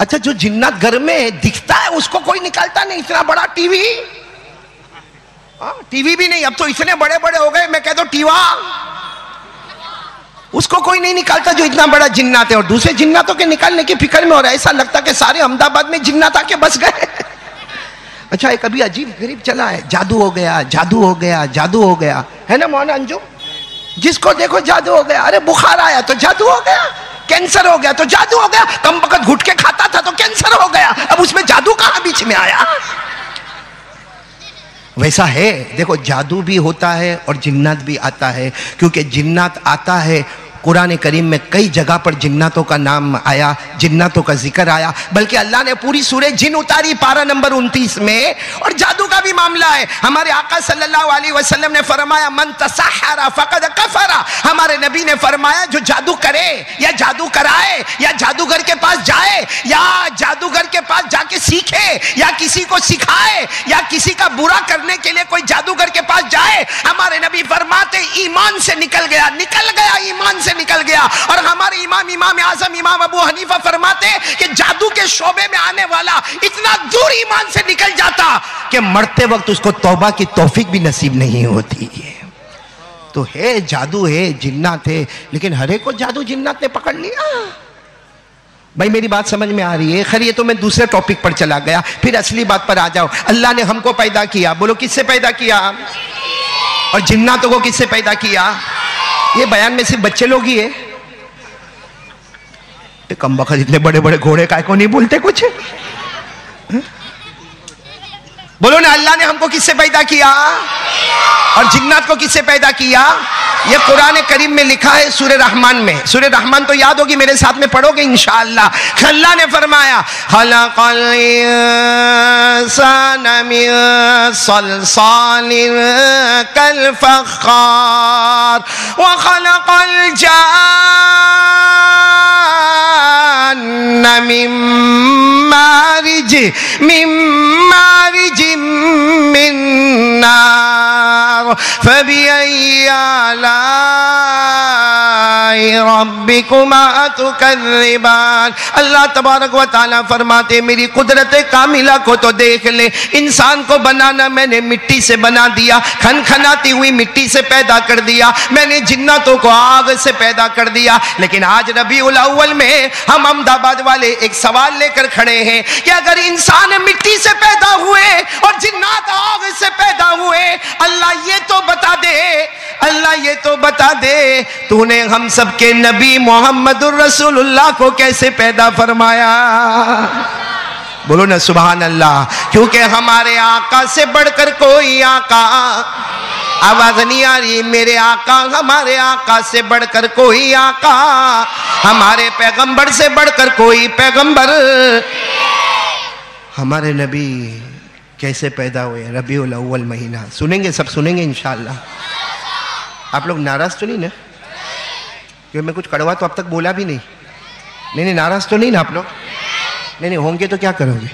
اچھا جو جنات گھر میں دکھتا ہے اس کو کوئی نکالتا نہیں؟ اتنا بڑا ٹی وی، ٹی وی بھی نہیں، اب تو اتنے بڑے بڑے ہو گئے، میں کہتا ہوں ٹیوا، اس کو کوئی نہیں نکالتا جو اتنا بڑا جنات ہے. اور دوسرے جناتوں کے نکالنے کی فکر میں ہو رہا ہے، ایسا لگتا کہ سارے احمد آباد میں جنات آ کے بس گئے. اچھا ایک ابھی عجیب غریب چلا ہے، جادو ہو گیا، جادو ہو گیا، جادو ہو گیا، ہے نا مولانا انجم؟ جس کو دیکھو جادو ہو گیا. ارے بخار آیا تو جادو ہو گیا، کینسر ہو گیا تو جادو ہو گیا، کم وقت گھٹ کے کھاتا تھا تو کینسر ہو گیا، اب اس میں جادو کہاں بیچ میں آیا؟ ویسا ہے، دیکھو جادو بھی ہوتا ہے اور جنات بھی آتا ہے، کیونکہ جنات آتا ہے. قرآن کریم میں کئی جگہ پر جناتوں کا نام آیا، جناتوں کا ذکر آیا، بلکہ اللہ نے پوری سورہ جن اتاری پارہ نمبر 29 میں. اور جادو کا بھی معاملہ ہے. ہمارے آقا صلی اللہ علیہ وسلم نے فرمایا من تسحر فقد کفر. ہمارے نبی نے فرمایا جو جادو کرے یا جادو کرائے یا جادوگر کے پاس جائے یا جادوگر کے پاس جا کے سیکھے یا کسی کو سکھائے یا کسی کا برا کرنے کے لیے کوئی جادوگر کے پاس جائے، ہمارے نبی فرماتے ایمان سے نکل گیا، ایمان سے نکل گیا. اور ہمارے امام اعظم امام ابو حنیفہ فرماتے کہ جادو کے شعبے میں آنے والا اتنا دور ایمان سے نکل جاتا کہ مرتے وقت اس کو توبہ کی توفیق بھی نصیب نہیں ہوتی. تو ہے جادو ہے، جنات ہے، لیکن ہر ایک کو جادو جنات نے پکڑ لیا. بھائی میری بات سمجھ میں آ رہی ہے؟ خیر یہ تو میں دوسرے ٹاپک پر چلا گیا، پھر اصلی بات پر آ جاؤ. اللہ نے ہم کو پیدا کیا، بولو کس سے پیدا کیا؟ اور جناتوں کو کس سے پیدا کیا؟ یہ بیان میں صرف بچے لوگ ہی ہے. کم بخت اتنے بڑے بڑے گھوڑے کائے کو نہیں بولتے کچھ؟ بولو نا، اللہ نے ہم کو کس سے پیدا کیا اور جنات کو کس سے پیدا کیا؟ یہ قرآن کریم میں لکھا ہے سورہ رحمان میں. سورہ رحمان تو یاد ہوگی، میرے ساتھ میں پڑھو گے انشاءاللہ. اللہ نے فرمایا خلق الانسان من صلصال کالفخار وخلق الجان من مارج من نار فبأي آلاء ربكما تكذبان. اللہ تبارک و تعالیٰ فرماتے میری قدرت کاملہ کو تو دیکھ لے. انسان کو بنانا میں نے مٹی سے بنا دیا، کھنکھناتی ہوئی مٹی سے پیدا کر دیا. میں نے جناتوں کو آگ سے پیدا کر دیا. لیکن آج ربیع الاول میں ہم احمد آباد والے ایک سوال لے کر کھڑے ہیں کہ اگر انسان مٹی سے پیدا ہوئے اور جنات آگ سے پیدا ہوئے، اللہ یہ تو بتا دے، اللہ یہ تو بتا دے تو نے ہم سب کے نبی محمد الرسول اللہ کو کیسے پیدا فرمایا؟ بولو نا سبحان اللہ. کیونکہ ہمارے آقا سے بڑھ کر کوئی آقا، آواز نہیں آ رہی میرے آقا، ہمارے آقا سے بڑھ کر کوئی آقا، ہمارے پیغمبر سے بڑھ کر کوئی پیغمبر. ہمارے نبی کیسے پیدا ہوئے؟ ربیع الاول مہینہ. سنیں گے، سب سنیں گے انشاءاللہ. آپ لوگ ناراض تو نہیں نا؟ کیونکہ میں کچھ کڑوا تو اب تک بولا بھی نہیں. نہیں ناراض تو نہیں نا آپ لوگ؟ نہیں ہوں گے تو کیا کرو گے؟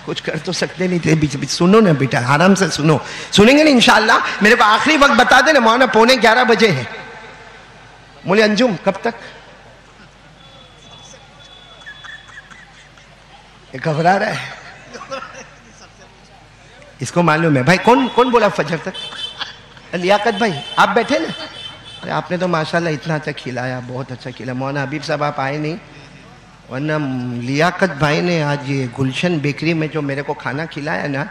کچھ کر تو سکتے نہیں تھے. بیچ سنو نا بیٹا، آرام سے سنو. سنیں گے نا انشاءاللہ. میرے کو آخری وقت بتا دے نا مولانا، 11:15 بجے ہے. مولے انجم کب تک؟ گھبرا رہا ہے، اس کو معلوم ہے. بھائی کون بولا فجر تک؟ لیاقت بھائی آپ بیٹھے نا. ارے آپ نے تو ماشاءاللہ اتنا اچھا کھلایا، بہت اچھا کھلایا. مولانا حبیب صاحب آپ آئے نہیں، ورنہ لیاقت بھائی نے آج یہ گلشن بیکری میں جو میرے کو کھانا کھلایا نا،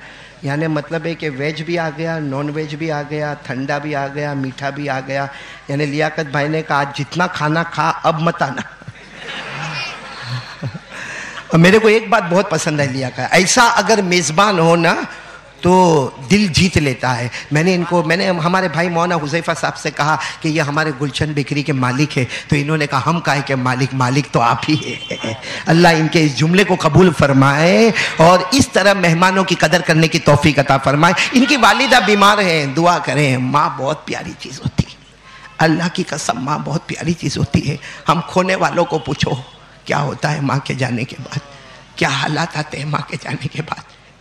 یعنی مطلب ہے کہ ویج بھی آ گیا، نان ویج بھی آ گیا، ٹھنڈا بھی آ گیا، میٹھا بھی آ گیا. یعنی لیاقت بھائی نے کہا آج جتنا کھانا کھا اب مت آنا. اور میرے کو ایک بات بہت پسند ہے لیا کا، ایسا اگر میزبان ہو نا تو دل جیت لیتا ہے. میں نے ہمارے بھائی مولانا حذیفہ صاحب سے کہا کہ یہ ہمارے گلشن بیکری کے مالک ہے، تو انہوں نے کہا ہم کہے کہ مالک تو آپ ہی ہے. اللہ ان کے اس جملے کو قبول فرمائے اور اس طرح مہمانوں کی قدر کرنے کی توفیق عطا فرمائے. ان کی والدہ بیمار ہیں، دعا کریں. ماں بہت پیاری چیز ہوتی ہے، اللہ کی قسم ماں بہت پیاری چیز ہوتی ہے. ہم کھونے والوں کو پوچھو کیا ہوتا ہے ماں کے جانے کے بعد، کیا حالات آتے ہیں ماں کے جانے کے بعد.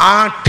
8,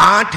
8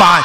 5।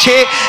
6।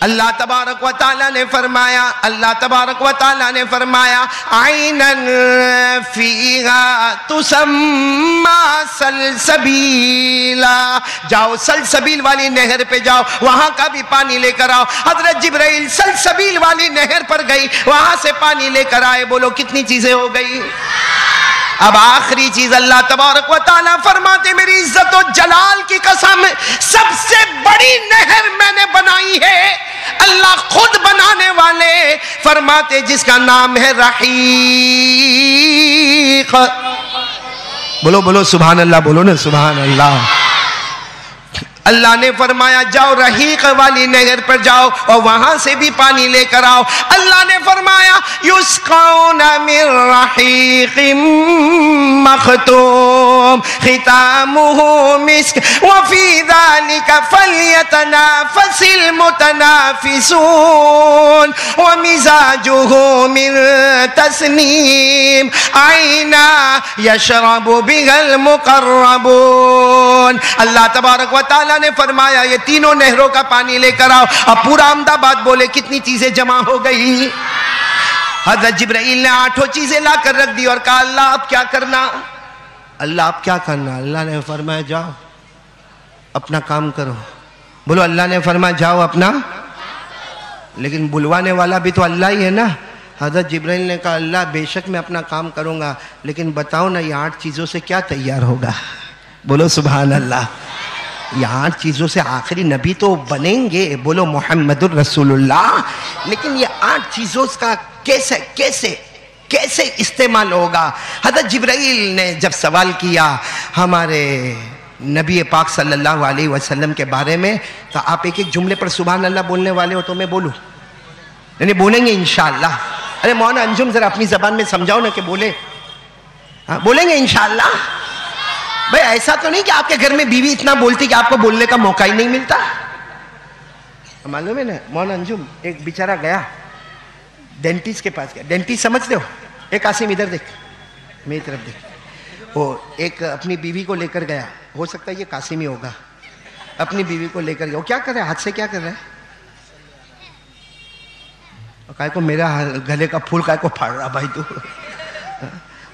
اللہ تبارک و تعالیٰ نے فرمایا، اللہ تبارک و تعالیٰ نے فرمایا عینن فیہا تسمی سلسبیلا، جاؤ سلسبیل والی نہر پہ جاؤ، وہاں کا بھی پانی لے کر آؤ۔ حضرت جبرائیل سلسبیل والی نہر پر گئی، وہاں سے پانی لے کر آئے۔ بولو کتنی چیزیں ہو گئی؟ اب آخری چیز اللہ تبارک و تعالیٰ فرماتے میری عزت و جلال کی قسم سب سے بڑی نہر میں نے بنائی ہے۔ اللہ خود بنانے والے فرماتے جس کا نام ہے رحیق۔ بولو بولو سبحان اللہ، بولو نا سبحان اللہ۔ اللہ نے فرمایا جاؤ رحیق والی نہر پر جاؤ اور وہاں سے بھی پانی لے کر آؤ۔ اللہ نے فرمایا یسقون من رحیق مختوم ختامہ مسک وفی ذلک فلیتنافس المتنافسون ومزاجہ من تسنیم عینا یشرب بها المقربون۔ اللہ تبارک و تعالیٰ نے فرمایا یہ تینوں نہروں کا پانی لے کر آؤ۔ اب پورا احمد آباد بولے کتنی چیزیں جمع ہو گئی؟ حضرت جبرائیل نے 8 چیزیں لا کر رکھ دی اور کہا اللہ اب کیا کرنا؟ اللہ اب کیا کرنا؟ اللہ نے فرمایا جاؤ اپنا کام کرو۔ بولو اللہ نے فرمایا جاؤ اپنا، لیکن بلوانے والا بھی تو اللہ ہی ہے نا۔ حضرت جبرائیل نے کہا اللہ بے شک میں اپنا کام کروں گا، لیکن بتاؤ نا یہ 8 چیزوں سے کیا تیار ہوگا؟ بولو سبحان اللہ۔ یہ 8 چیزوں سے آخری نبی تو بنیں گے، بولو محمد الرسول اللہ، لیکن یہ 8 چیزوں کا کیسے استعمال ہوگا؟ حضرت جبرائیل نے جب سوال کیا ہمارے نبی پاک صلی اللہ علیہ وسلم کے بارے میں، تو آپ ایک ایک جملے پر سبحان اللہ بولنے والے ہو تو میں بولوں؟ یعنی بولیں گے انشاءاللہ؟ ارے مولانا انجم ذرا اپنی زبان میں سمجھاؤ نا کہ بولے، بولیں گے انشاءاللہ؟ بھئی ایسا تو نہیں کہ آپ کے گھر میں بیوی اتنا بولتی کہ آپ کو بولنے کا موقع ہی نہیں ملتا؟ معلوم ہے نا مولانا انجم ایک بیچارہ گیا ڈینٹسٹ کے پاس گیا، ڈینٹسٹ سمجھتے ہو؟ ایک قاسم ادھر دیکھ، میری طرف دیکھ، وہ ایک اپنی بیوی کو لے کر گیا، ہو سکتا ہے یہ قاسم ہی ہوگا، اپنی بیوی کو لے کر گیا، وہ کیا کر رہا ہے؟ ہاتھ سے کیا کر رہا ہے؟ کہے کو میرا گلے کا پھول کہے کو پھاڑ رہا بھائی تو؟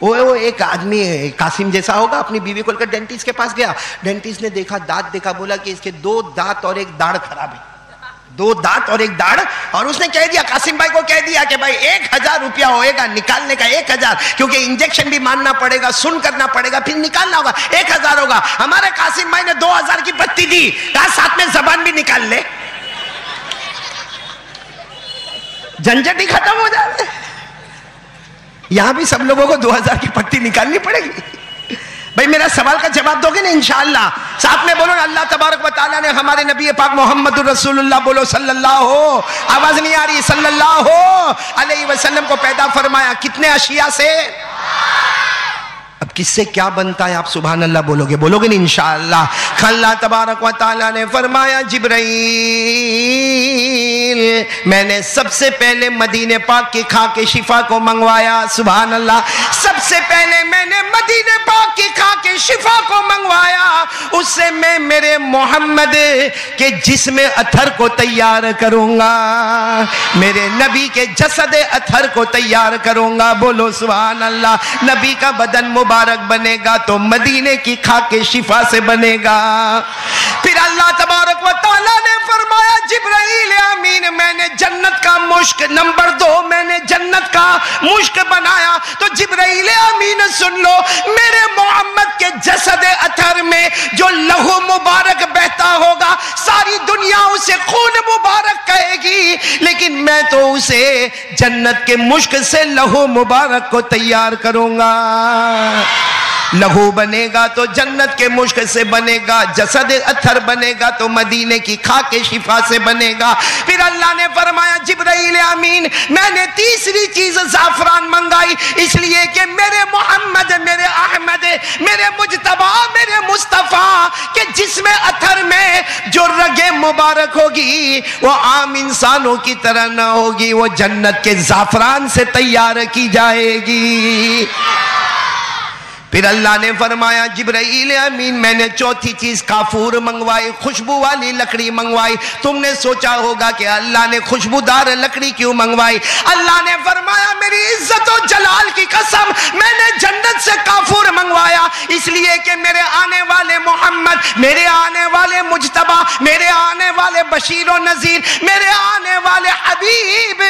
وہ ایک آدمی قاسم جیسا ہوگا، اپنی بیوی کو لے کر ڈینٹسٹ کے پاس گیا، ڈینٹسٹ نے دیکھا دانت دیکھا، بولا کہ اس کے 2 دانت اور 1 داڑھ خراب ہے، 2 دانت اور 1 داڑھ، اور اس نے کہہ دیا قاسم بھائی کو کہہ دیا کہ بھائی 1000 روپیہ ہوئے گا نکالنے کا، 1000، کیونکہ انجیکشن بھی ماننا پڑے گا، سن کرنا پڑے گا، پھر نکالنا ہوگا، 1000 ہوگا۔ ہمارے قاسم بھائی نے 2000 کی پتی دی، کہا ساتھ میں زبان بھی نکال لے، جھنجھٹ ہی ختم ہو جائے۔ یہاں بھی سب لوگوں کو 2000 کی پتی نکالنی پڑے گی۔ بھئی میرا سوال کا جواب دو گے نا انشاءاللہ؟ ساتھ میں بولو اللہ تبارک و تعالیٰ نے ہمارے نبی پاک محمد الرسول اللہ، بولو صلی اللہ ہو، آواز نہیں آ رہی، صلی اللہ ہو علیہ وسلم کو پیدا فرمایا کتنے اشیاء سے؟ اب کس سے کیا بنتا ہے آپ سبحان اللہ بولو گے نہیں انشاءاللہ؟ اللہ تبارک و تعالیٰ نے فرمایا جبرائیل میں نے سب سے پہلے مدینہ پاک کی خاک شفا کو منگوایا، سبحان اللہ، سب سے پہلے میں نے مدینہ پاک کی خاک شفا کو منگوایا، اس سے میں میرے محمد کے جسم اطہر کو تیار کروں گا، میرے نبی کے جسد اطہر کو تیار کروں گا، بولو سبحان اللہ۔ نبی کا بدن مبارک بنے گا تو مدینے کی خاک شفا سے بنے گا۔ پھر اللہ تبارک و تعالیٰ نے فرمایا جبرائیل امین میں نے جنت کا مشک، نمبر 2 میں نے جنت کا مشک بنایا، تو جبرائیل امین سن لو، میرے محمد کے جسد اطہر میں جو لہو مبارک بہتا ہوگا ساری دنیا اسے خون مبارک کہے گی، لیکن میں تو اسے جنت کے مشک سے لہو مبارک کو تیار کروں گا۔ لہو بنے گا تو جنت کے مشک سے بنے گا، جسد اطہر بنے گا تو مدینے کی خاک شفا سے بنے گا۔ پھر اللہ نے فرمایا جبرائیل امین میں نے تیسری چیز زعفران منگائی، اس لیے کہ میرے محمد، میرے احمد، میرے مجتبی، میرے مصطفیٰ کے جسم اطہر میں جو رگ مبارک ہوگی وہ عام انسانوں کی طرح نہ ہوگی، وہ جنت کے زعفران سے تیار کی جائے گی۔ پھر اللہ نے فرمایا جبرائیل امین میں نے چوتھی چیز کافور منگوائی، خوشبو والی لکڑی منگوائی۔ تم نے سوچا ہوگا کہ اللہ نے خوشبودار لکڑی کیوں منگوائی؟ اللہ نے فرمایا میری عزت و جلال کی قسم میں نے جنت سے کافور منگوایا، اس لیے کہ میرے آنے والے محمد، میرے آنے والے مجتبی، میرے آنے والے بشیر و نذیر، میرے آنے والے حبیب،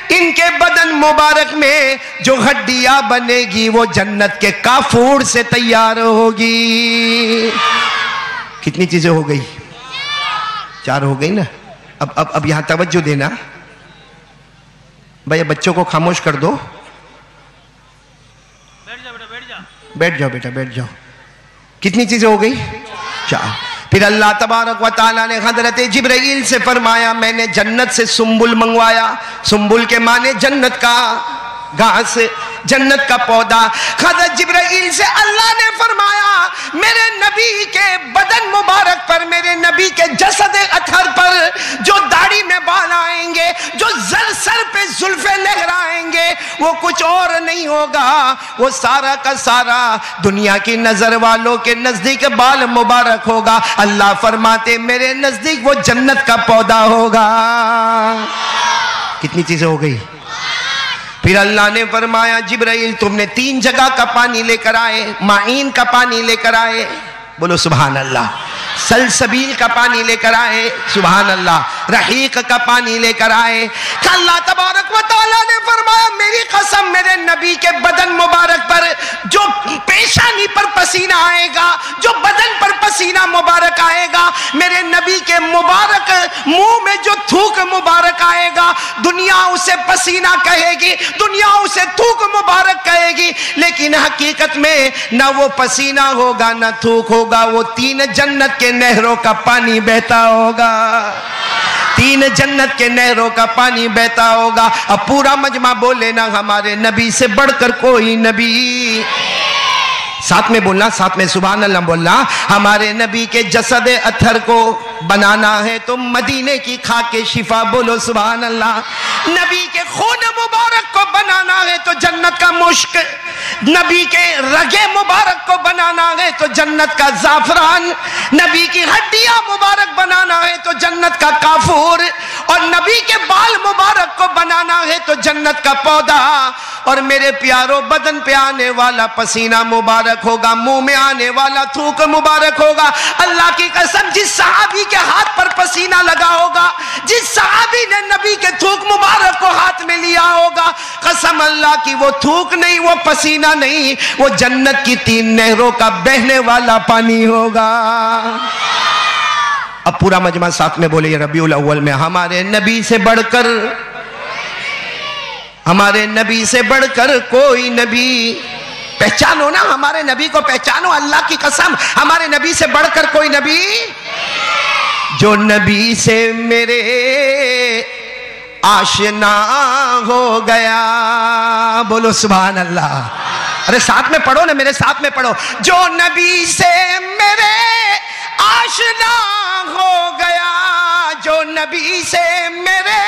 ان کے بدن مبارک میں جو ہڈیاں بنے گی وہ جنت کے کافور سے تیار ہوگی۔ کتنی چیزیں ہو گئی؟ 4 ہو گئی نا۔ اب یہاں توجہ دینا بھائی، بچوں کو خاموش کر دو، بیٹھ جاؤ بیٹا بیٹھ جاؤ۔ کتنی چیزیں ہو گئی؟ 4۔ پھر اللہ تبارک و تعالیٰ نے حضرت جبرائیل سے فرمایا میں نے جنت سے سنبل منگوایا۔ سنبل کے معنی جنت کا گھاس، جنت کا پودا۔ حضرت جبرائیل سے اللہ نے فرمایا میرے نبی کے بدن مبارک پر، میرے نبی کے جسد اطہر پر جو داڑھی میں بال آئیں گے، جو سر پہ زلفیں لہرائیں گے، وہ کچھ اور نہیں ہوگا، وہ سارا کا سارا دنیا کی نظر والوں کے نزدیک بال مبارک ہوگا۔ اللہ فرماتے میرے نزدیک وہ جنت کا پودا ہوگا۔ کتنی چیزیں ہو گئی؟ پھر اللہ نے فرمایا جبرائیل تم نے 3 جگہ کا پانی لے کر آئے، معین کا پانی لے کر آئے، بولو سبحان اللہ، سلسبیل کا پانی لے کر آئے، سبحان اللہ، رحیق کا پانی لے کر آئے۔ کہ اللہ تبارک و تعالیٰ نے فرمایا میری قسم میرے نبی کے بدن مبارک پر جو پیشانی پر پسینہ آئے گا، جو بدن پر پسینہ مبارک آئے گا، میرے نبی کے مبارک منہ میں جو تھوک مبارک آئے گا، دنیا اسے پسینہ کہے گی، دنیا اسے تھوک مبارک کہے گی، لیکن حقیقت میں نہ وہ پسینہ ہوگا نہ تھوک ہوگا، وہ 3 جنت کے نہروں کا پانی بہتا ہوگا، 3 جنت کے نہروں کا پانی بہتا ہوگا۔ اب پورا مجمع بولے نا ہمارے نبی سے بڑھ کر کوئی نبی، ساتھ میں بولنا، ساتھ میں سبحان اللہ بولنا۔ ہمارے نبی کے جسد اطہر کو بنانا ہے تو مدینے کی خاک کے شفا، بولو سبحان اللہ۔ نبی کے خون مبارک کو بنانا ہے تو جنت کا مشک، نبی کے رگے مبارک کو بنانا ہے تو جنت کا زعفران، نبی کی ہڈیاں مبارک بنانا ہے تو جنت کا کافور، اور نبی کے بال مبارک کو بنانا ہے تو جنت کا پودا۔ اور میرے پیاروں بدن پہ آنے والا پسینہ مبارک ہوگا، منہ میں آنے والا تھوک مبارک ہوگا۔ اللہ کی قسم جس صحابی کے ہاتھ پر پسینہ لگا ہوگا، جس صحابی نے نبی کے تھوک مبارک کو ہاتھ میں لیا ہوگا، قسم اللہ کی وہ تھوک نہیں، وہ پسینہ نہیں، وہ جنت کی 3 نہروں کا بہنے والا پانی ہوگا۔ اب پورا مجمع ساتھ میں بولے ربیع الاول میں ہمارے نبی سے بڑھ کر، ہمارے نبی سے بڑھ کر کوئی نبی، پہچانو نا ہمارے نبی کو، پہچانو اللہ کی قسم، ہمارے نبی سے بڑھ کر کوئی نبی، جو نبی سے میرے آشنا ہو گیا، بولو سبحان اللہ۔ ارے ساتھ میں پڑھو نا، میرے ساتھ میں پڑھو، جو نبی سے میرے آشنا ہو گیا، جو نبی سے میرے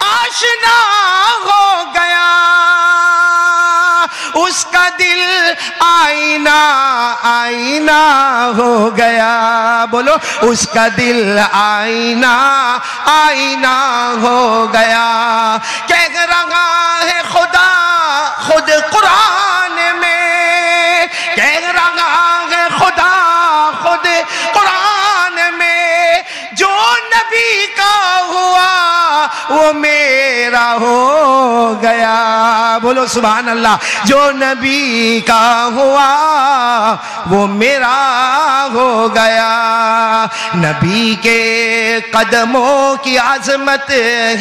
آشنا ہو گیا، اس کا دل آئینہ آئینہ ہو گیا، بولو اس کا دل آئینہ آئینہ ہو گیا۔ کہہ رہا ہے خدا خود قرآن میں، کہہ رہا ہے خدا خود قرآن میں، جو نبی کا ہوا وہ میرا ہو گیا، بولو سبحان اللہ۔ جو نبی کا ہوا وہ میرا ہو گیا۔ نبی کے قدموں کی عظمت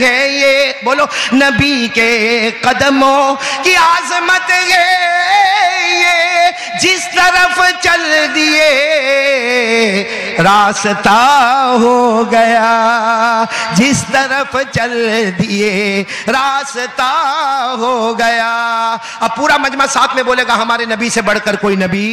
ہے یہ، بولو نبی کے قدموں کی عظمت ہے یہ، جس طرف چل دیے راستہ ہو گیا، جس طرف چل دیے راستہ ہو گیا۔ اب پورا مجمع ساتھ میں بولے گا ہمارے نبی سے بڑھ کر کوئی نبی